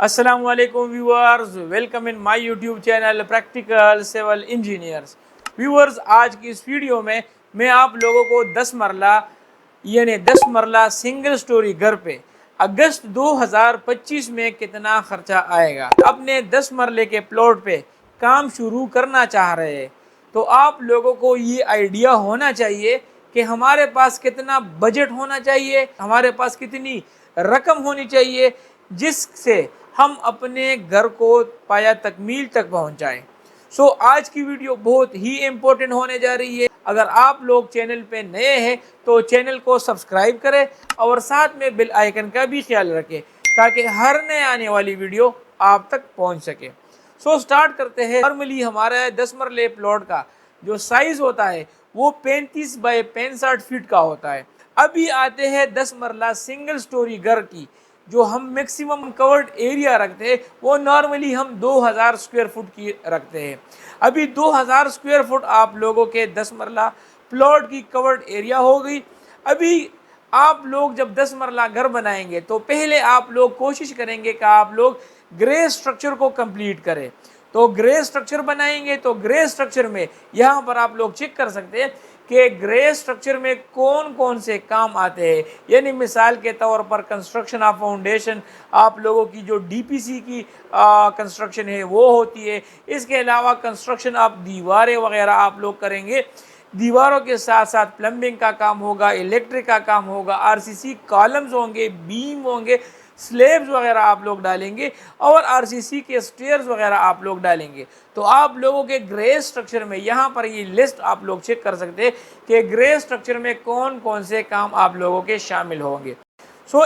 अस्सलाम वालेकुम viewers, welcome in my YouTube channel practical civil engineers. Viewers, आज की इस वीडियो में मैं आप लोगों को 10 मरला यानी 10 मरला सिंगल स्टोरी घर पे अगस्त 2025 में कितना खर्चा आएगा। अपने 10 मरले के प्लॉट पे काम शुरू करना चाह रहे हैं तो आप लोगों को ये आइडिया होना चाहिए कि हमारे पास कितना बजट होना चाहिए, हमारे पास कितनी रकम होनी चाहिए जिससे हम अपने घर को पाया तकमील तक पहुंचाएं। आज की वीडियो बहुत ही इम्पोर्टेंट होने जा रही है। अगर आप लोग चैनल पे नए हैं तो चैनल को सब्सक्राइब करें और साथ में बेल आइकन का भी ख्याल रखें ताकि हर नए आने वाली वीडियो आप तक पहुंच सके। स्टार्ट करते हैं। नॉर्मली हमारे 10 मरले प्लॉट का जो साइज होता है वो 35 बाय 65 फीट का होता है। अभी आते हैं 10 मरला सिंगल स्टोरी घर की जो हम मैक्सिमम कवर्ड एरिया रखते हैं वो नॉर्मली हम 2000 स्क्वायर फुट की रखते हैं। अभी 2000 स्क्वायर फुट आप लोगों के 10 मरला प्लॉट की कवर्ड एरिया हो गई। अभी आप लोग जब 10 मरला घर बनाएंगे तो पहले आप लोग कोशिश करेंगे कि आप लोग ग्रे स्ट्रक्चर को कंप्लीट करें। तो ग्रे स्ट्रक्चर बनाएंगे तो ग्रे स्ट्रक्चर में यहाँ पर आप लोग चेक कर सकते हैं कि ग्रे स्ट्रक्चर में कौन कौन से काम आते हैं। यानी मिसाल के तौर पर कंस्ट्रक्शन ऑफ फाउंडेशन, आप लोगों की जो डीपीसी की कंस्ट्रक्शन है वो होती है। इसके अलावा कंस्ट्रक्शन ऑफ दीवारें वगैरह आप लोग करेंगे। दीवारों के साथ साथ प्लम्बिंग का काम होगा, इलेक्ट्रिक का काम होगा, आरसीसी कॉलम्स होंगे, बीम होंगे, स्लेब्स वगैरह आप लोग डालेंगे और आरसीसी के स्टेयर्स वगैरह आप लोग डालेंगे। तो आप लोगों के ग्रे स्ट्रक्चर में यहाँ पर ये लिस्ट आप लोग चेक कर सकते हैं कि ग्रे स्ट्रक्चर में कौन कौन से काम आप लोगों के शामिल होंगे।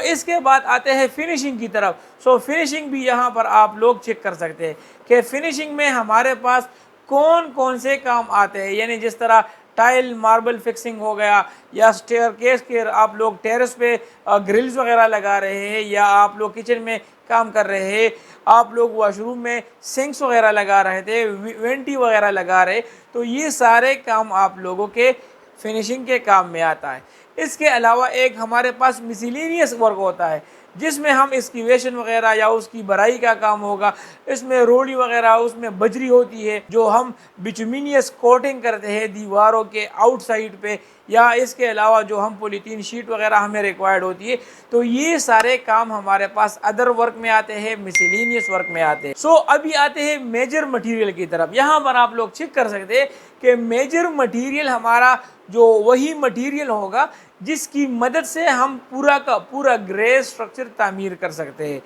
इसके बाद आते हैं फिनिशिंग की तरफ। फिनिशिंग भी यहाँ पर आप लोग चेक कर सकते हैं कि फिनिशिंग में हमारे पास कौन कौन से काम आते हैं। यानी जिस तरह टाइल मार्बल फिक्सिंग हो गया, या स्टेयरकेस के आप लोग टेरेस पे ग्रिल्स वगैरह लगा रहे हैं, या आप लोग किचन में काम कर रहे हैं, आप लोग वॉशरूम में सिंक्स वगैरह लगा रहे थे, वेंटी वगैरह लगा रहे, तो ये सारे काम आप लोगों के फिनिशिंग के काम में आता है। इसके अलावा एक हमारे पास मिसलेनियस वर्क होता है जिसमें हम एक्सक्यूवेशन वगैरह या उसकी भराई का काम होगा। इसमें रोड़ी वगैरह, उसमें बजरी होती है जो हम बिटुमिनियस कोटिंग करते हैं दीवारों के आउटसाइड पे, या इसके अलावा जो हम पॉलीथीन शीट वगैरह हमें रिक्वायर्ड होती है। तो ये सारे काम हमारे पास अदर वर्क में आते हैं, मिसलेनियस वर्क में आते हैं। अभी आते हैं मेजर मटेरियल की तरफ। यहाँ पर आप लोग चेक कर सकते हैं कि मेजर मटेरियल हमारा जो वही मटेरियल होगा जिसकी मदद से हम पूरा का पूरा ग्रे स्ट्रक्चर तामीर कर सकते हैं।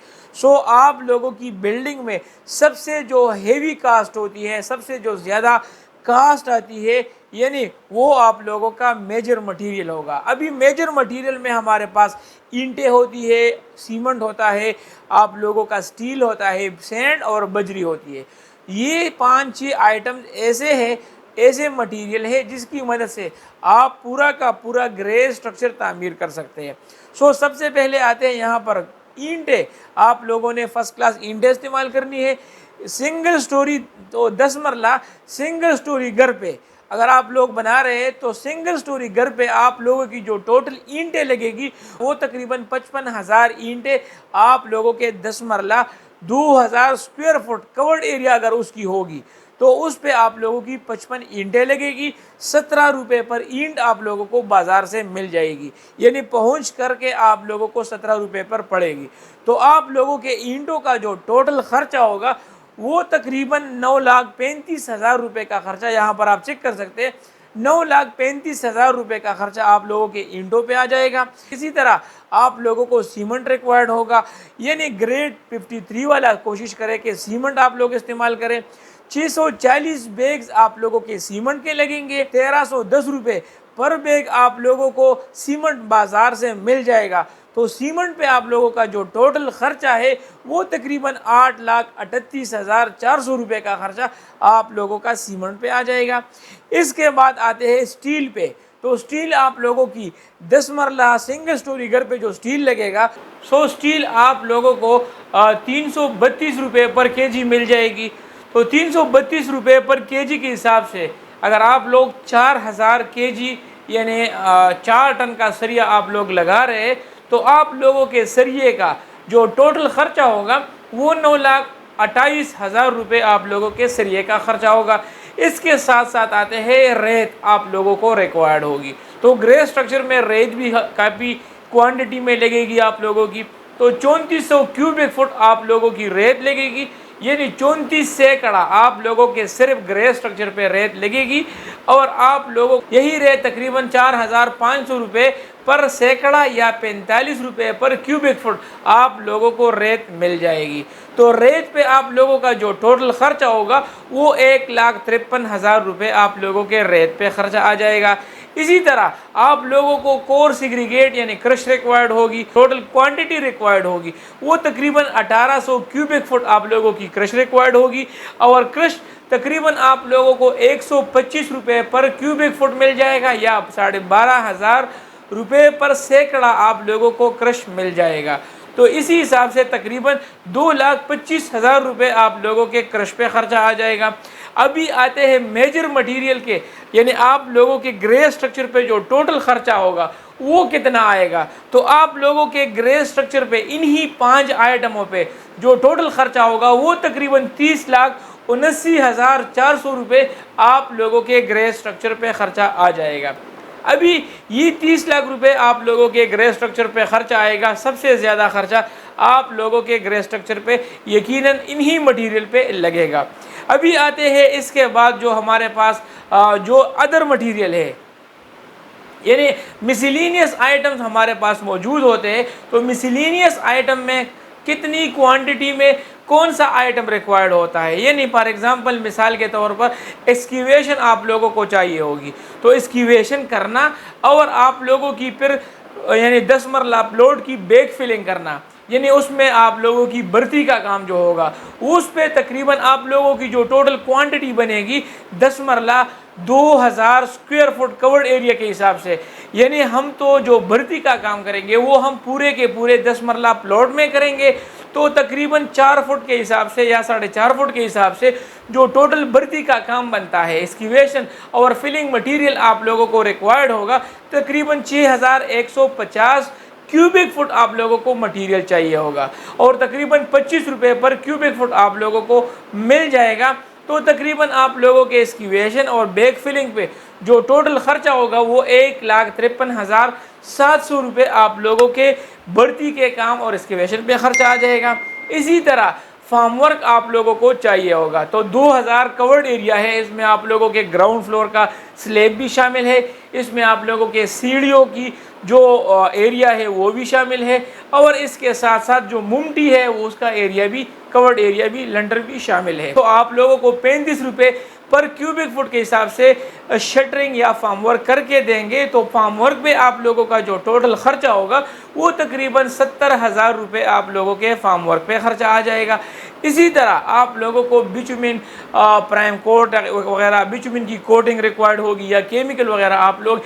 आप लोगों की बिल्डिंग में सबसे जो हेवी कास्ट होती है, सबसे जो ज़्यादा कास्ट आती है, यानी वो आप लोगों का मेजर मटेरियल होगा। अभी मेजर मटेरियल में हमारे पास ईंटें होती है, सीमेंट होता है, आप लोगों का स्टील होता है, सैंड और बजरी होती है। ये 5-6 आइटम्स ऐसे मटेरियल है जिसकी मदद से आप पूरा का पूरा ग्रे स्ट्रक्चर तामीर कर सकते हैं। सबसे पहले आते हैं यहाँ पर ईंटें। आप लोगों ने फर्स्ट क्लास ईंटें इस्तेमाल करनी है। सिंगल स्टोरी तो 10 मरला सिंगल स्टोरी घर पे अगर आप लोग बना रहे हैं तो सिंगल स्टोरी घर पे आप लोगों की जो टोटल ईंटें लगेगी वो तकरीबन 55,000 ईंटें आप लोगों के 10 मरला 2000 स्क्वायर फुट कवर्ड एरिया अगर उसकी होगी तो उस पे आप लोगों की 55 ईंटें लगेगी। 17 रुपये पर ईंट आप लोगों को बाज़ार से मिल जाएगी, यानी पहुंच करके आप लोगों को 17 रुपये पर पड़ेगी। तो आप लोगों के ईंटों का जो टोटल खर्चा होगा वो तकरीबन 9,35,000 रुपये का खर्चा यहाँ पर आप चेक कर सकते हैं। 9,35,000 रुपये का खर्चा आप लोगों के ईंटों पे आ जाएगा। इसी तरह आप लोगों को सीमेंट रिक्वायर्ड होगा, यानी ग्रेड 53 वाला कोशिश करें कि सीमेंट आप लोग इस्तेमाल करें। 640 बैग्स आप लोगों के सीमेंट के लगेंगे। 1310 रुपये पर बैग आप लोगों को सीमेंट बाजार से मिल जाएगा। तो सीमेंट पे आप लोगों का जो टोटल खर्चा है वो तकरीबन 8,38,400 रुपये का खर्चा आप लोगों का सीमेंट पे आ जाएगा। इसके बाद आते हैं स्टील पे। तो स्टील आप लोगों की 10 मरला सिंगल स्टोरी घर पे जो स्टील लगेगा स्टील आप लोगों को 332 रुपये पर केजी मिल जाएगी। तो 332 रुपये पर केजी के हिसाब से अगर आप लोग 4,000 केजी यानी 4 टन का सरिया आप लोग लगा रहे हैं तो आप लोगों के सरिये का जो टोटल खर्चा होगा वो 9,28,000 रुपये आप लोगों के सरिये का खर्चा होगा। इसके साथ साथ आते हैं रेत आप लोगों को रिक्वायर्ड होगी। तो ग्रे स्ट्रक्चर में रेत भी काफ़ी क्वांटिटी में लगेगी आप लोगों की। तो 3400 क्यूबिक फुट आप लोगों की रेत लगेगी, यानी 34 सैकड़ा आप लोगों के सिर्फ ग्रे स्ट्रक्चर पे रेत लगेगी। और आप लोगों यही रेत तकरीबन 4,500 रुपये पर सैकड़ा या 45 रुपये पर क्यूबिक फुट आप लोगों को रेत मिल जाएगी। तो रेत पे आप लोगों का जो टोटल खर्चा होगा वो 1,53,000 रुपये आप लोगों के रेत पे खर्चा आ जाएगा। इसी तरह आप लोगों को कोर सिग्रीगेट यानी क्रश रिक्वायर्ड होगी, टोटल क्वांटिटी रिक्वायर्ड होगी वो तकरीबन 1800 क्यूबिक फुट आप लोगों की क्रश रिक्वायर्ड होगी। और क्रश तकरीबन आप लोगों को 125 रुपये पर क्यूबिक फुट मिल जाएगा या 12,500 रुपये पर सैकड़ा आप लोगों को क्रश मिल जाएगा। तो इसी हिसाब से तकरीबन 2,25,000 रुपये आप लोगों के क्रश पे खर्चा आ जाएगा। अभी आते हैं मेजर मटेरियल के, यानी आप लोगों के ग्रे स्ट्रक्चर पे जो टोटल खर्चा होगा वो कितना आएगा। तो आप लोगों के ग्रे स्ट्रक्चर पे इन्हीं 5 आइटमों पे जो टोटल खर्चा होगा वो तकरीबन 30,79,400 रुपये आप लोगों के ग्रे स्ट्रक्चर पे खर्चा आ जाएगा। अभी ये 30 लाख रुपए आप लोगों के ग्रे स्ट्रक्चर पे खर्चा आएगा। सबसे ज़्यादा खर्चा आप लोगों के ग्रे स्ट्रक्चर पे यकीनन इन्हीं मटेरियल पे लगेगा। अभी आते हैं इसके बाद जो हमारे पास जो अदर मटेरियल है, यानी मिसलिनियस आइटम्स हमारे पास मौजूद होते हैं। तो मिसलिनियस आइटम में कितनी क्वांटिटी में कौन सा आइटम रिक्वायर्ड होता है, यानी फॉर एग्जांपल मिसाल के तौर पर एक्सक्यूवेशन आप लोगों को चाहिए होगी। तो एक्सक्यूवेशन करना और आप लोगों की फिर यानी 10 मरला प्लॉट की बैक फिलिंग करना, यानी उसमें आप लोगों की भर्ती का काम जो होगा उस पे तकरीबन आप लोगों की जो टोटल क्वांटिटी बनेगी 10 मरला 2000 स्क्वायर फुट कवर्ड एरिया के हिसाब से। यानी हम तो जो भर्ती का काम करेंगे वो हम पूरे के पूरे 10 मरला प्लॉट में करेंगे। तो तकरीबन 4 फुट के हिसाब से या 4.5 फुट के हिसाब से जो टोटल भर्ती का काम बनता है, एक्सक्यूवेशन और फिलिंग मटेरियल आप लोगों को रिक्वायर्ड होगा तकरीबन 6,150 क्यूबिक फुट आप लोगों को मटेरियल चाहिए होगा और तकरीबन 25 रुपये पर क्यूबिक फुट आप लोगों को मिल जाएगा। तो तकरीबन आप लोगों के एक्सक्यूवेशन और बैक फिलिंग पे जो टोटल खर्चा होगा वो 1,53,700 रुपये आप लोगों के भर्ती के काम और एक्सक्यूवेशन पे खर्चा आ जाएगा। इसी तरह फार्म वर्क आप लोगों को चाहिए होगा। तो 2000 कवर्ड एरिया है, इसमें आप लोगों के ग्राउंड फ्लोर का स्लैब भी शामिल है, इसमें आप लोगों के सीढ़ियों की जो एरिया है वो भी शामिल है और इसके साथ साथ जो मुमटी है वो उसका एरिया भी, कवर्ड एरिया भी, लंटर भी शामिल है। तो आप लोगों को 35 रुपये पर क्यूबिक फुट के हिसाब से शटरिंग या फार्म वर्क करके देंगे। तो फार्म वर्क पे आप लोगों का जो टोटल खर्चा होगा वो तकरीबन 70,000 रुपये आप लोगों के फार्म वर्क पे खर्चा आ जाएगा। इसी तरह आप लोगों को बिचुमिन प्राइम कोट वगैरह बिचुमिन की कोटिंग रिक्वायर्ड होगी या केमिकल वगैरह आप लोग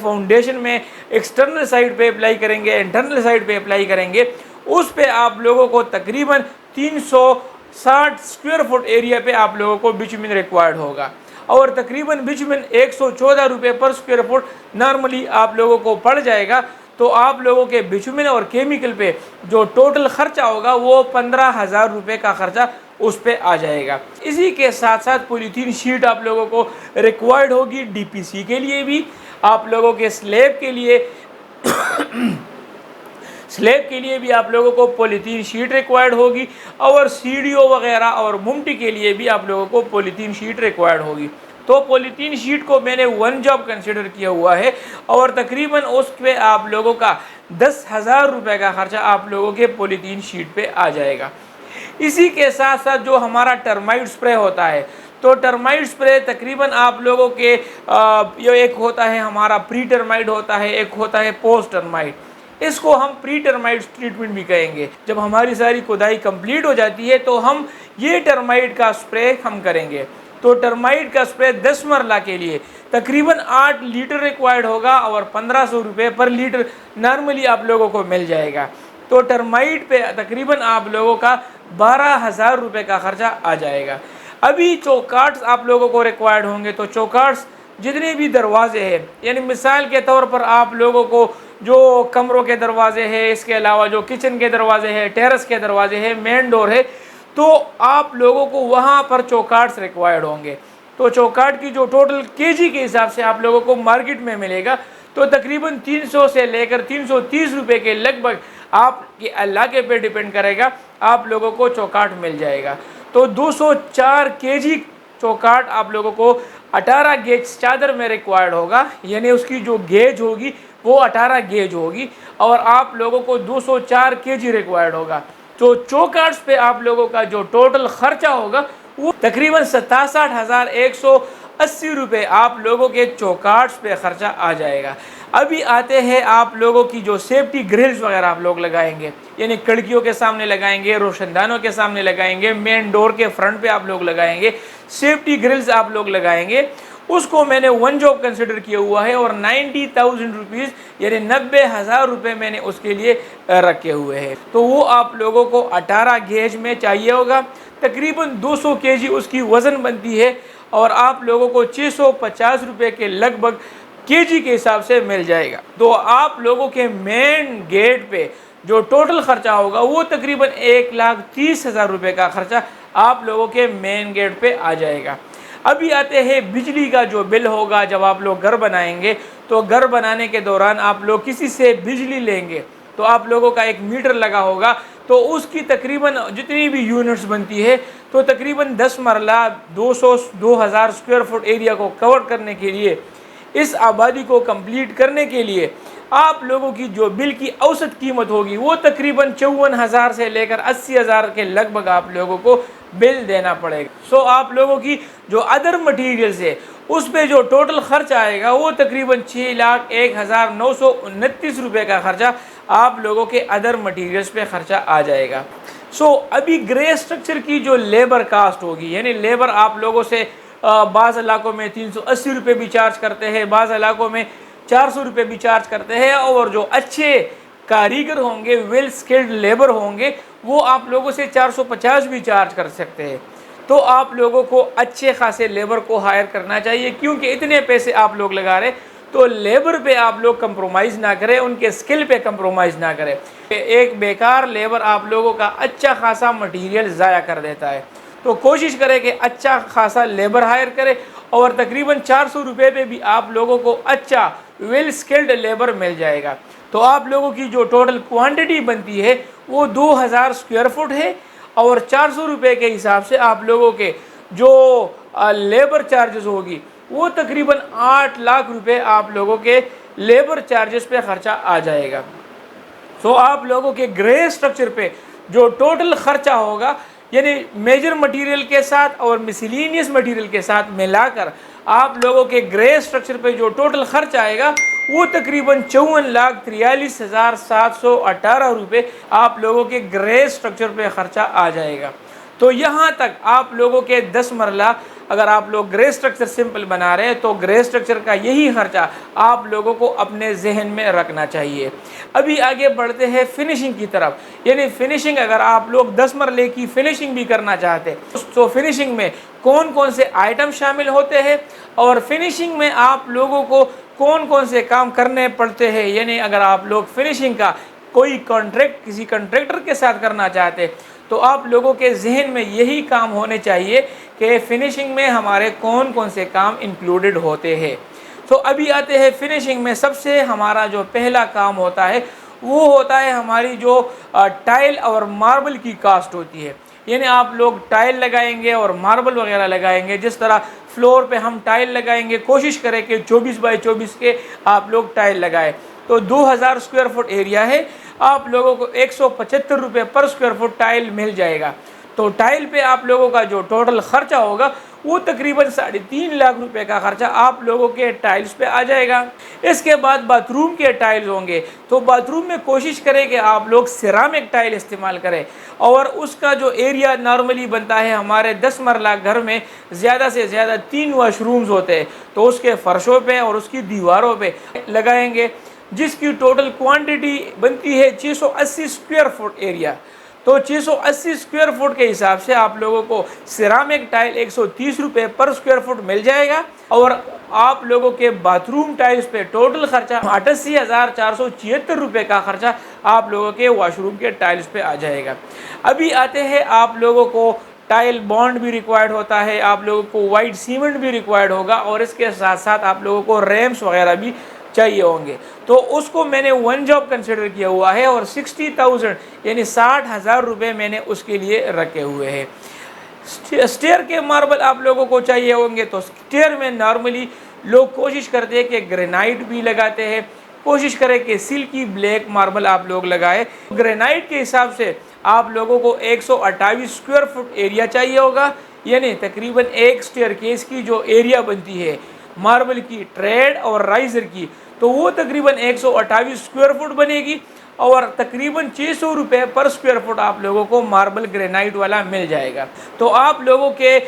फाउंडेशन में एक्सटर्नल साइड पे अप्लाई करेंगे, इंटरनल साइड पे अप्लाई करेंगे, उस पे आप लोगों को तकरीबन 360 स्क्वायर फुट एरिया पे आप लोगों को बिचुमिन रिक्वायर्ड होगा और तकरीबन बिचुमिन 114 रुपये पर स्क्वायर फुट नॉर्मली आप लोगों को पड़ जाएगा। तो आप लोगों के बिचुमिन और केमिकल पे जो टोटल खर्चा होगा वो 15,000 रुपये का खर्चा उस पे आ जाएगा। इसी के साथ साथ पॉलीथीन शीट आप लोगों को रिक्वायर्ड होगी डीपीसी के लिए भी, आप लोगों के स्लैब के लिए स्लैब के लिए भी आप लोगों को पॉलीथीन शीट रिक्वायर्ड होगी और सीढ़ियों वगैरह और मुमटी के लिए भी आप लोगों को पॉलीथीन शीट रिक्वायर्ड होगी। तो पॉलीथीन शीट को मैंने 1 जॉब कंसिडर किया हुआ है और तकरीबन उस पर आप लोगों का 10,000 रुपये का खर्चा आप लोगों के पॉलीथीन शीट पे आ जाएगा। इसी के साथ साथ जो हमारा टर्माइट स्प्रे होता है, तो टर्माइट स्प्रे तकरीबन आप लोगों के ये एक होता है हमारा प्री टर्माइट होता है, एक होता है पोस्ट टर्माइट। इसको हम प्री टर्माइट ट्रीटमेंट भी कहेंगे। जब हमारी सारी खुदाई कंप्लीट हो जाती है तो हम ये टर्माइट का स्प्रे हम करेंगे। तो टर्माइट का स्प्रे 10 मरला के लिए तकरीबन 8 लीटर रिक्वायर्ड होगा और 1500 रुपये पर लीटर नॉर्मली आप लोगों को मिल जाएगा। तो टर्माइट पे तकरीबन आप लोगों का 12,000 रुपये का खर्चा आ जाएगा। अभी चौकाट्स आप लोगों को रिक्वायर्ड होंगे। तो चौकाट्स जितने भी दरवाजे हैं, यानी मिसाल के तौर पर आप लोगों को जो कमरों के दरवाजे हैं, इसके अलावा जो किचन के दरवाजे हैं, टेरेस के दरवाजे हैं, मेन डोर है, तो आप लोगों को वहाँ पर चौकाट्स रिक्वायर्ड होंगे। तो चौकाट की जो टोटल केजी के हिसाब से आप लोगों को मार्केट में मिलेगा, तो तकरीबन 300 से लेकर 330 रुपये के लगभग आपके इलाके पे डिपेंड करेगा, आप लोगों को चौकाट मिल जाएगा। तो 204 केजी चौकाट आप लोगों को 18 गेज चादर में रिक्वायर्ड होगा, यानी उसकी जो गेज होगी वो 18 गेज होगी, और आप लोगों को 204 केजी रिक्वायर्ड होगा। तो चौकाट्स पे आप लोगों का जो टोटल खर्चा होगा वो तकरीबन 67,180 रुपये आप लोगों के चौकाट्स पे खर्चा आ जाएगा। अभी आते हैं आप लोगों की जो सेफ्टी ग्रिल्स वगैरह आप लोग लगाएंगे, यानी खिड़कियों के सामने लगाएंगे, रोशनदानों के सामने लगाएंगे, मेन डोर के फ्रंट पे आप लोग लगाएंगे, सेफ्टी ग्रिल्स आप लोग लगाएंगे, उसको मैंने वन जॉब कंसिडर किया हुआ है और 90,000 रुपीज़ यानी 90,000 रुपये मैंने उसके लिए रखे हुए हैं। तो वो आप लोगों को 18 गेज में चाहिए होगा, तकरीबन 200 केजी उसकी वज़न बनती है, और आप लोगों को 650 रुपये के लगभग केजी के हिसाब से मिल जाएगा। तो आप लोगों के मेन गेट पे जो टोटल ख़र्चा होगा वो तकरीबन 1,30,000 रुपये का ख़र्चा आप लोगों के मेन गेट पे आ जाएगा। अभी आते हैं बिजली का जो बिल होगा। जब आप लोग घर बनाएंगे तो घर बनाने के दौरान आप लोग किसी से बिजली लेंगे तो आप लोगों का एक मीटर लगा होगा, तो उसकी तकरीबन जितनी भी यूनिट्स बनती है तो तकरीबन 10 मरला 2,000 स्क्वायर फुट एरिया को कवर करने के लिए, इस आबादी को कंप्लीट करने के लिए आप लोगों की जो बिल की औसत कीमत होगी वो तकरीबन 54,000 से लेकर 80,000 के लगभग आप लोगों को बिल देना पड़ेगा। सो आप लोगों की जो अदर मटीरियल्स है उस पे जो टोटल खर्च आएगा वो तकरीबन 6,01,929 रुपये का खर्चा आप लोगों के अदर मटीरियल्स पे खर्चा आ जाएगा। सो अभी ग्रे स्ट्रक्चर की जो लेबर कास्ट होगी, यानी लेबर आप लोगों से बाज़ इलाकों में 380 रुपये भी चार्ज करते हैं, बाज़ इलाकों में 400 रुपये भी चार्ज करते हैं, और जो अच्छे कारीगर होंगे, वेल स्किल्ड लेबर होंगे, वो आप लोगों से 450 भी चार्ज कर सकते हैं। तो आप लोगों को अच्छे खासे लेबर को हायर करना चाहिए, क्योंकि इतने पैसे आप लोग लगा रहे, तो लेबर पे आप लोग कंप्रोमाइज़ ना करें, उनके स्किल पे कंप्रोमाइज़ ना करें। एक बेकार लेबर आप लोगों का अच्छा खासा मटीरियल ज़ाया कर देता है। तो कोशिश करें कि अच्छा खासा लेबर हायर करें, और तकरीबन 400 रुपये पे भी आप लोगों को अच्छा वेल स्किल्ड लेबर मिल जाएगा। तो आप लोगों की जो टोटल क्वांटिटी बनती है वो 2,000 स्क्वायर फुट है, और 400 रुपये के हिसाब से आप लोगों के जो लेबर चार्जेस होगी वो तकरीबन 8 लाख रुपए आप लोगों के लेबर चार्जेस पे खर्चा आ जाएगा। तो आप लोगों के ग्रे स्ट्रक्चर पे जो टोटल खर्चा होगा, यानी मेजर मटेरियल के साथ और मिसलिनियस मटेरियल के साथ मिलाकर आप लोगों के ग्रे स्ट्रक्चर पे जो टोटल खर्च आएगा वो तकरीबन 54,43,718 रुपये आप लोगों के ग्रे स्ट्रक्चर पे खर्चा आ जाएगा। तो यहाँ तक आप लोगों के 10 मरला अगर आप लोग ग्रे स्ट्रक्चर सिंपल बना रहे हैं तो ग्रे स्ट्रक्चर का यही खर्चा आप लोगों को अपने जहन में रखना चाहिए। अभी आगे बढ़ते हैं फिनिशिंग की तरफ, यानी फिनिशिंग अगर आप लोग 10 मरले की फिनिशिंग भी करना चाहते हैं तो फिनिशिंग में कौन कौन से आइटम शामिल होते हैं और फिनिशिंग में आप लोगों को कौन कौन से काम करने पड़ते हैं। यानी अगर आप लोग फिनिशिंग का कोई कॉन्ट्रैक्ट किसी कॉन्ट्रैक्टर के साथ करना चाहते हैं तो आप लोगों के जहन में यही काम होने चाहिए कि फिनिशिंग में हमारे कौन कौन से काम इंक्लूडेड होते हैं। तो अभी आते हैं फिनिशिंग में। सबसे हमारा जो पहला काम होता है वो होता है हमारी जो टाइल और मार्बल की कास्ट होती है। यानी आप लोग टाइल लगाएंगे और मार्बल वगैरह लगाएंगे। जिस तरह फ्लोर पे हम टाइल लगाएंगे, कोशिश करें कि 24 बाई 24 के आप लोग टाइल लगाएं। तो 2000 स्क्वायर फुट एरिया है, आप लोगों को 175 रुपये पर स्क्वायर फुट टाइल मिल जाएगा। तो टाइल पे आप लोगों का जो टोटल खर्चा होगा वो तकरीबन 3.5 लाख रुपए का खर्चा आप लोगों के टाइल्स पे आ जाएगा। इसके बाद बाथरूम के टाइल्स होंगे, तो बाथरूम में कोशिश करें कि आप लोग सिरामिक टाइल इस्तेमाल करें, और उसका जो एरिया नॉर्मली बनता है हमारे 10 मरला घर में ज़्यादा से ज़्यादा 3 वाशरूम्स होते हैं, तो उसके फर्शों पे और उसकी दीवारों पे लगाएंगे, जिसकी टोटल क्वांटिटी बनती है 680 स्क्वायर फुट एरिया। तो 680 स्क्वायर फुट के हिसाब से आप लोगों को सिरामिक टाइल 130 रुपये पर स्क्वायर फुट मिल जाएगा। और आप लोगों के बाथरूम टाइल्स पे टोटल खर्चा 88,476 रुपये का खर्चा आप लोगों के वॉशरूम के टाइल्स पे आ जाएगा। अभी आते हैं, आप लोगों को टाइल बॉन्ड भी रिक्वायर्ड होता है, आप लोगों को वाइट सीमेंट भी रिक्वायर्ड होगा, और इसके साथ साथ आप लोगों को रैम्स वगैरह भी चाहिए होंगे। तो उसको मैंने वन जॉब कंसिडर किया हुआ है और 60,000 यानी 60,000 रुपये मैंने उसके लिए रखे हुए हैं। स्टेयर के मार्बल आप लोगों को चाहिए होंगे, तो स्टेयर में नॉर्मली लोग कोशिश करते हैं कि ग्रेनाइट भी लगाते हैं, कोशिश करें कि सिल्की ब्लैक मार्बल आप लोग लगाए। ग्रेनाइट के हिसाब से आप लोगों को 128 स्क्वायर फुट एरिया चाहिए होगा, यानी तकरीबन एक स्टेयर केस की जो एरिया बनती है मार्बल की, ट्रेड और राइजर की, तो वो तकरीबन 128 स्क्वायर फुट बनेगी और तकरीबन 600 रुपये पर स्क्वायर फुट आप लोगों को मार्बल ग्रेनाइट वाला मिल जाएगा। तो आप लोगों के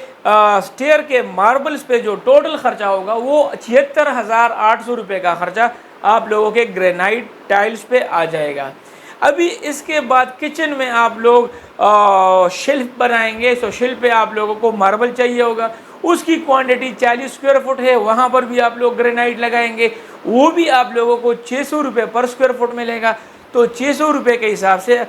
स्टेयर के मार्बल्स पे जो टोटल खर्चा होगा वो 76,800 रुपये का खर्चा आप लोगों के ग्रेनाइट टाइल्स पे आ जाएगा। अभी इसके बाद किचन में आप लोग शेल्फ बनाएंगे, तो शेल्फ पे आप लोगों को मार्बल चाहिए होगा, उसकी क्वांटिटी 40 स्क्वायर फुट है, वहाँ पर भी आप लोग ग्रेनाइट लगाएंगे, वो भी आप लोगों को 600 रुपये पर स्क्वायर फुट मिलेगा। तो 600 रुपये के हिसाब से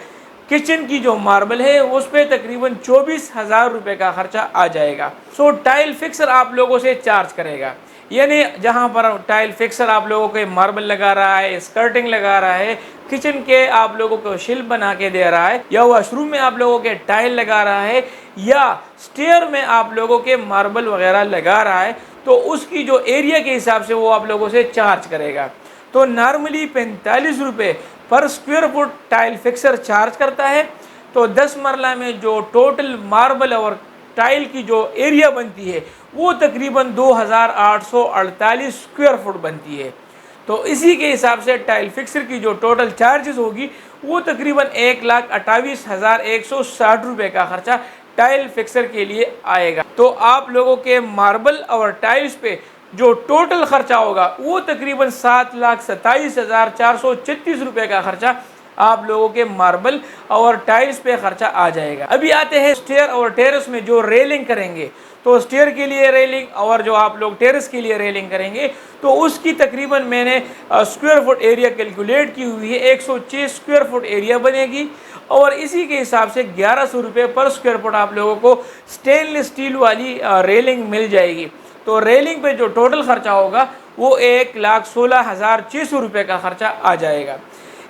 किचन की जो मार्बल है उस पर तकरीबन 24,000 रुपये का खर्चा आ जाएगा। सो टाइल फिक्सर आप लोगों से चार्ज करेगा, यानी जहाँ पर टाइल फिक्सर आप लोगों के मार्बल लगा रहा है, स्कर्टिंग लगा रहा है, किचन के आप लोगों को शिल्प बना के दे रहा है, या वॉशरूम में आप लोगों के टाइल लगा रहा है, या स्टेयर में आप लोगों के मार्बल वगैरह लगा रहा है, तो उसकी जो एरिया के हिसाब से वो आप लोगों से चार्ज करेगा। तो नॉर्मली 45 रुपये पर square foot tile fixer charge करता है। तो 10 मरला में जो टोटल मार्बल और टाइल की जो एरिया बनती है वो तकरीबन 2,848 स्क्वायर फुट बनती है। तो इसी के हिसाब से टाइल फिक्सर की जो टोटल चार्जेस होगी वो तकरीबन 1,28,160 रुपये का खर्चा टाइल फिक्सर के लिए आएगा। तो आप लोगों के मार्बल और टाइल्स पे जो टोटल खर्चा होगा वो तकरीबन 7,27,436 रुपये का खर्चा आप लोगों के मार्बल और टाइल्स पे खर्चा आ जाएगा। अभी आते हैं स्टेयर और टेरेस में जो रेलिंग करेंगे, तो स्टेयर के लिए रेलिंग और जो आप लोग टेरेस के लिए रेलिंग करेंगे तो उसकी तकरीबन मैंने स्क्वायर फुट एरिया कैलकुलेट की हुई है, 106 स्क्वायर फुट एरिया बनेगी और इसी के हिसाब से 1,100 रुपये पर स्क्वायर फुट आप लोगों को स्टेनलेस स्टील वाली रेलिंग मिल जाएगी। तो रेलिंग पे जो टोटल खर्चा होगा वो 1,16,600 रुपये का खर्चा आ जाएगा।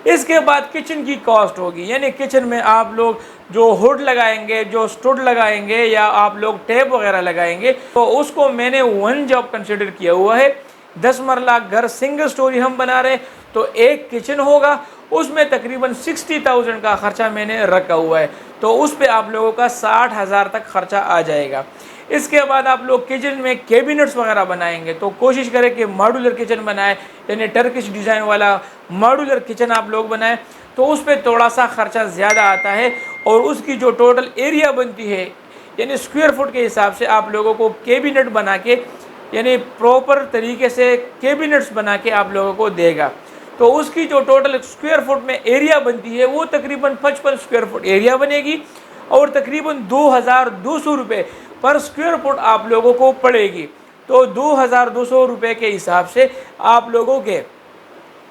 इसके बाद किचन की कॉस्ट होगी, यानी किचन में आप लोग जो हुड लगाएंगे, जो स्टूड लगाएंगे या आप लोग टैप वगैरह लगाएंगे, तो उसको मैंने वन जॉब कंसिडर किया हुआ है। 10 मरला घर सिंगल स्टोरी हम बना रहे, तो एक किचन होगा, उसमें तकरीबन 60,000 का खर्चा मैंने रखा हुआ है, तो उस पर आप लोगों का 60,000 तक खर्चा आ जाएगा। इसके बाद आप लोग किचन में कैबिनेट्स वगैरह बनाएंगे, तो कोशिश करें कि मॉड्यूलर किचन बनाए, यानी टर्किश डिज़ाइन वाला मॉड्यूलर किचन आप लोग बनाएं, तो उस पर थोड़ा सा खर्चा ज़्यादा आता है और उसकी जो टोटल एरिया बनती है यानी स्क्वायर फुट के हिसाब से आप लोगों को कैबिनेट बना के, यानी प्रॉपर तरीके से कैबिनेट्स बना के आप लोगों को देगा। तो उसकी जो टोटल स्क्वायर फुट में एरिया बनती है वो तकरीबन 55 स्क्वायर फुट एरिया बनेगी और तकरीबन 2,200 रुपये पर स्क्वायर फुट आप लोगों को पड़ेगी। तो 2,200 रुपये के हिसाब से आप लोगों के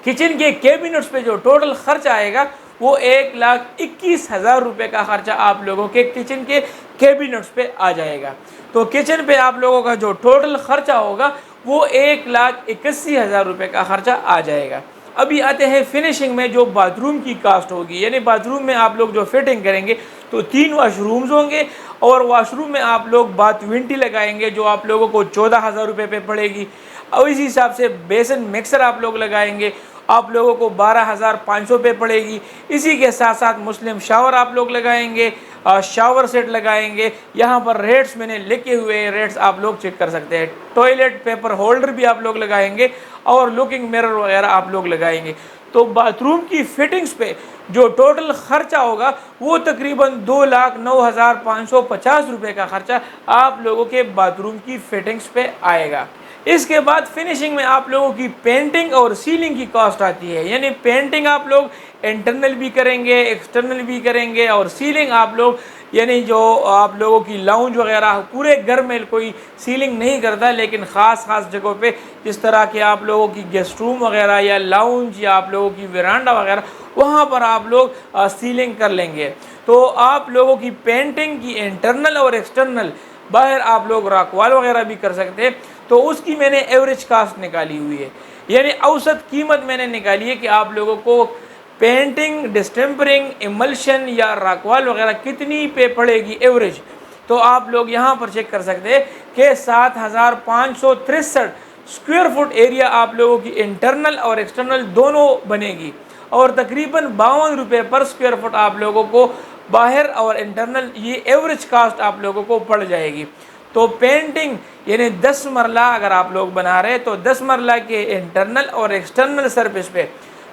किचन के कैबिनेट्स पे जो टोटल खर्चा आएगा वो 1,21,000 रुपये का खर्चा आप लोगों के किचन के कैबिनेट्स पे आ जाएगा। तो किचन पे आप लोगों का जो टोटल खर्चा होगा वो 1,81,000 रुपये का खर्चा आ जाएगा। अभी आते हैं फिनिशिंग में, जो बाथरूम की कास्ट होगी, यानी बाथरूम में आप लोग जो फिटिंग करेंगे तो 3 वाशरूम्स होंगे और वाशरूम में आप लोग बाथ विंटी लगाएंगे जो आप लोगों को 14,000 रुपये पे पड़ेगी। और इसी हिसाब से बेसन मिक्सर आप लोग लगाएंगे, आप लोगों को 12,500 पे पड़ेगी। इसी के साथ साथ मुस्लिम शावर आप लोग लगाएंगे, शावर सेट लगाएंगे। यहाँ पर रेट्स मैंने लिखे हुए हैं, रेट्स आप लोग चेक कर सकते हैं। टॉयलेट पेपर होल्डर भी आप लोग लगाएंगे और लुकिंग मिरर वगैरह आप लोग लगाएंगे। तो बाथरूम की फिटिंग्स पे जो टोटल खर्चा होगा वो तकरीबन 2,09,550 रुपये का खर्चा आप लोगों के बाथरूम की फिटिंग्स पे आएगा। इसके बाद फिनिशिंग में आप लोगों की पेंटिंग और सीलिंग की कॉस्ट आती है, यानी पेंटिंग आप लोग इंटरनल भी करेंगे, एक्सटर्नल भी करेंगे, और सीलिंग आप लोग यानी जो आप लोगों की लाउंज वगैरह, पूरे घर में कोई सीलिंग नहीं करता, लेकिन ख़ास जगहों पे जिस तरह के आप लोगों की गेस्ट रूम वगैरह या लाउंज या आप लोगों की वेरांडा वगैरह, वहाँ पर आप लोग सीलिंग कर लेंगे। तो आप लोगों की पेंटिंग की इंटरनल और एक्सटर्नल बाहर आप लोग रॉकवॉल वगैरह भी कर सकते हैं। तो उसकी मैंने एवरेज कास्ट निकाली हुई है, यानी औसत कीमत मैंने निकाली है कि आप लोगों को पेंटिंग, डिस्टेम्परिंग, इमल्शन या रॉकवॉल वगैरह कितनी पे पड़ेगी एवरेज। तो आप लोग यहाँ पर चेक कर सकते हैं कि 7563 स्क्वायर फुट एरिया आप लोगों की इंटरनल और एक्सटर्नल दोनों बनेगी, और तकरीबन 52 रुपये पर स्क्वायर फुट आप लोगों को बाहर और इंटरनल ये एवरेज कास्ट आप लोगों को पड़ जाएगी। तो पेंटिंग यानी 10 मरला अगर आप लोग बना रहे हैं तो 10 मरला के इंटरनल और एक्सटर्नल सरफेस पे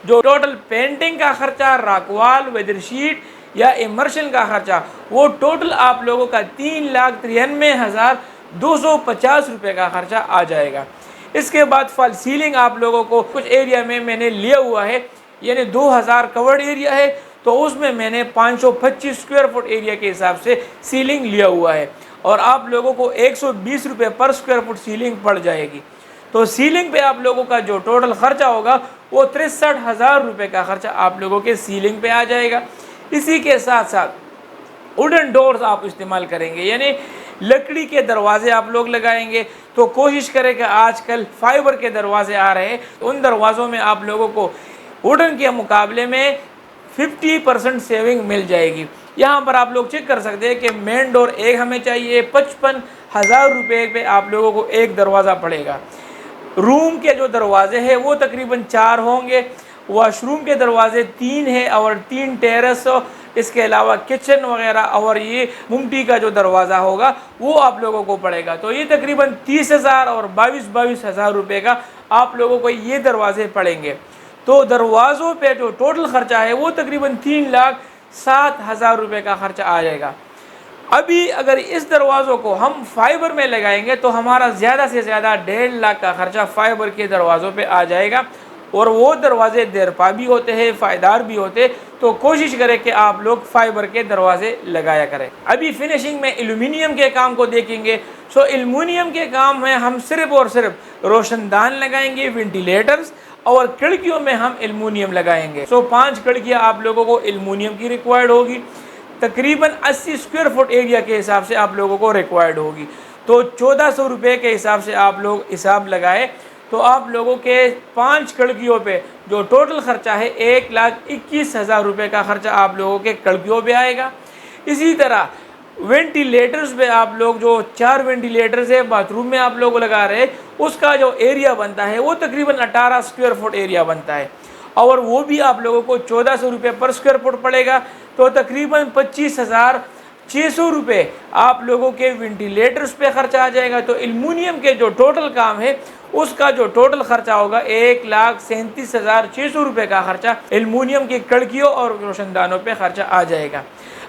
जो टोटल पेंटिंग का खर्चा, रॉकवॉल, वेदर शीट या इमर्शन का खर्चा, वो टोटल आप लोगों का 3,93,250 रुपये का खर्चा आ जाएगा। इसके बाद फॉल सीलिंग आप लोगों को कुछ एरिया में मैंने लिया हुआ है, यानी 2000 कवर्ड एरिया है, तो उसमें मैंने 525 स्क्वायर फुट एरिया के हिसाब से सीलिंग लिया हुआ है, और आप लोगों को 120 रुपये पर स्क्वायर फुट सीलिंग पड़ जाएगी। तो सीलिंग पे आप लोगों का जो टोटल खर्चा होगा वो 63,000 रुपये का खर्चा आप लोगों के सीलिंग पे आ जाएगा। इसी के साथ साथ वुडन डोर्स आप इस्तेमाल करेंगे, यानी लकड़ी के दरवाजे आप लोग लगाएंगे। तो कोशिश करें कि आजकल फाइबर के दरवाजे आ रहे हैं, उन दरवाज़ों में आप लोगों को वुडन के मुकाबले में 50% सेविंग मिल जाएगी। यहाँ पर आप लोग चेक कर सकते हैं कि मेन डोर एक हमें चाहिए 55,000 रुपये पे आप लोगों को एक दरवाज़ा पड़ेगा। रूम के जो दरवाजे हैं वो तकरीबन 4 होंगे, वॉशरूम के दरवाजे 3 हैं और 3 टेरेस, इसके अलावा किचन वगैरह और ये मुमटी का जो दरवाज़ा होगा वो आप लोगों को पड़ेगा। तो ये तकरीबन 30,000 और 22,000 रुपये का आप लोगों को ये दरवाजे पड़ेंगे। तो दरवाज़ों पे जो टोटल ख़र्चा है वो तकरीबन 3,07,000 रुपये का ख़र्चा आ जाएगा। अभी अगर इस दरवाज़ों को हम फाइबर में लगाएंगे तो हमारा ज़्यादा से ज़्यादा 1.5 लाख का खर्चा फाइबर के दरवाज़ों पे आ जाएगा, और वो दरवाजे देरपा भी होते हैं, फ़ायदार भी होते। तो कोशिश करें कि आप लोग फाइबर के दरवाजे लगाया करें। अभी फिनिशिंग में एल्युमिनियम के काम को देखेंगे। सो एल्युमिनियम के काम में हम सिर्फ और सिर्फ रोशनदान लगाएंगे, वेंटिलेटर्स, और खिड़कियों में हम एल्युमिनियम लगाएंगे। सो 5 खिड़कियाँ आप लोगों को एल्युमिनियम की रिक्वायर्ड होगी, तकरीबन 80 स्क्वायर फुट एरिया के हिसाब से आप लोगों को रिक्वायर्ड होगी। तो 1400 रुपये के हिसाब से आप लोग हिसाब लगाए तो आप लोगों के 5 खिड़कियों पे जो टोटल ख़र्चा है 1,21,000 रुपये का ख़र्चा आप लोगों के खिड़कियों पे आएगा। इसी तरह वेंटिलेटर्स पे आप लोग जो 4 वेंटिलेटर्स है बाथरूम में आप लोग लगा रहे हैं, उसका जो एरिया बनता है वो तकरीबन 18 स्क्वायर फुट एरिया बनता है, और वो भी आप लोगों को 1400 रुपये पर स्क्वायर फुट पड़ेगा। तो तकरीबन 25,600 रुपये आप लोगों के वेंटिलेटर्स पे खर्चा आ जाएगा। तो एल्युमिनियम के जो टोटल काम है उसका जो टोटल खर्चा होगा 1,37,600 रुपये का खर्चा एल्युमिनियम की खिड़कियों और रोशनदानों पे खर्चा आ जाएगा।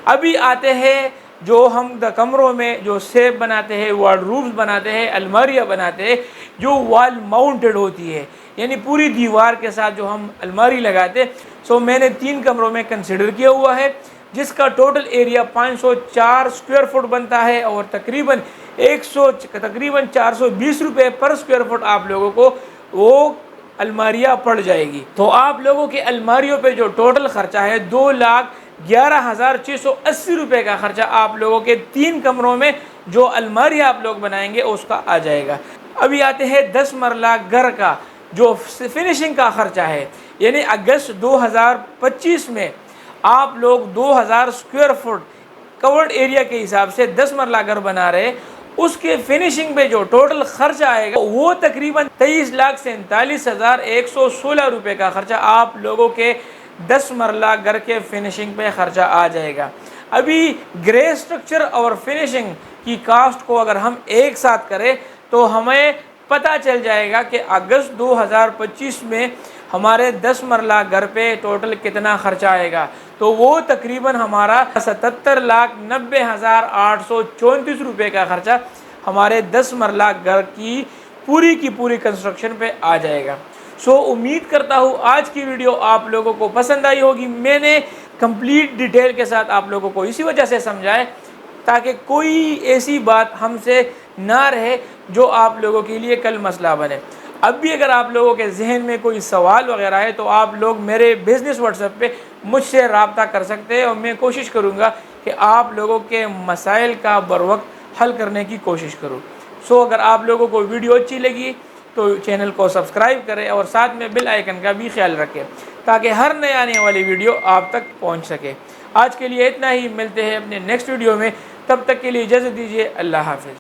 अभी आते हैं जो हम कमरों में जो सेफ बनाते हैं, वार्डरूम्स बनाते हैं, अलमारियाँ बनाते हैं जो वॉल माउंटेड होती है, यानी पूरी दीवार के साथ जो हम अलमारी लगाते हैं। सो मैंने 3 कमरों में कंसिडर किया हुआ है, जिसका टोटल एरिया 504 स्क्वायर फुट बनता है, और तकरीबन 420 रुपये पर स्क्वायर फुट आप लोगों को वो अलमारियाँ पड़ जाएगी। तो आप लोगों के अलमारियों पे जो टोटल ख़र्चा है 2,11,680 रुपये का खर्चा आप लोगों के 3 कमरों में जो अलमारी आप लोग बनाएंगे उसका आ जाएगा। अभी आते हैं 10 मरला घर का जो फिनिशिंग का खर्चा है, यानी अगस्त 2025 में आप लोग 2000 स्क्वायर फुट कवर्ड एरिया के हिसाब से 10 मरला घर बना रहे, उसके फिनिशिंग पे जो टोटल खर्चा आएगा वो तकरीबन 23,47,116 रुपये का खर्चा आप लोगों के 10 मरला घर के फिनिशिंग पे खर्चा आ जाएगा। अभी ग्रे स्ट्रक्चर और फिनिशिंग की कास्ट को अगर हम एक साथ करें तो हमें पता चल जाएगा कि अगस्त 2025 में हमारे 10 मरला घर पे टोटल कितना खर्चा आएगा। तो वो तकरीबन हमारा 77,90,834 रुपये का खर्चा हमारे 10 मरला घर की पूरी कंस्ट्रक्शन पे आ जाएगा। सो उम्मीद करता हूँ आज की वीडियो आप लोगों को पसंद आई होगी। मैंने कंप्लीट डिटेल के साथ आप लोगों को इसी वजह से समझाए ताकि कोई ऐसी बात हमसे ना रहे जो आप लोगों के लिए कल मसला बने। अब भी अगर आप लोगों के जहन में कोई सवाल वगैरह है तो आप लोग मेरे बिज़नेस व्हाट्सएप पे मुझसे रब्ता कर सकते हैं और मैं कोशिश करूँगा कि आप लोगों के मसाइल का बर वक्त हल करने की कोशिश करूँ। सो अगर आप लोगों को वीडियो अच्छी लगी तो चैनल को सब्सक्राइब करें और साथ में बेल आइकन का भी ख्याल रखें ताकि हर नए आने वाली वीडियो आप तक पहुंच सके। आज के लिए इतना ही, मिलते हैं अपने नेक्स्ट वीडियो में, तब तक के लिए इजाज़त दीजिए। अल्लाह हाफ़िज़।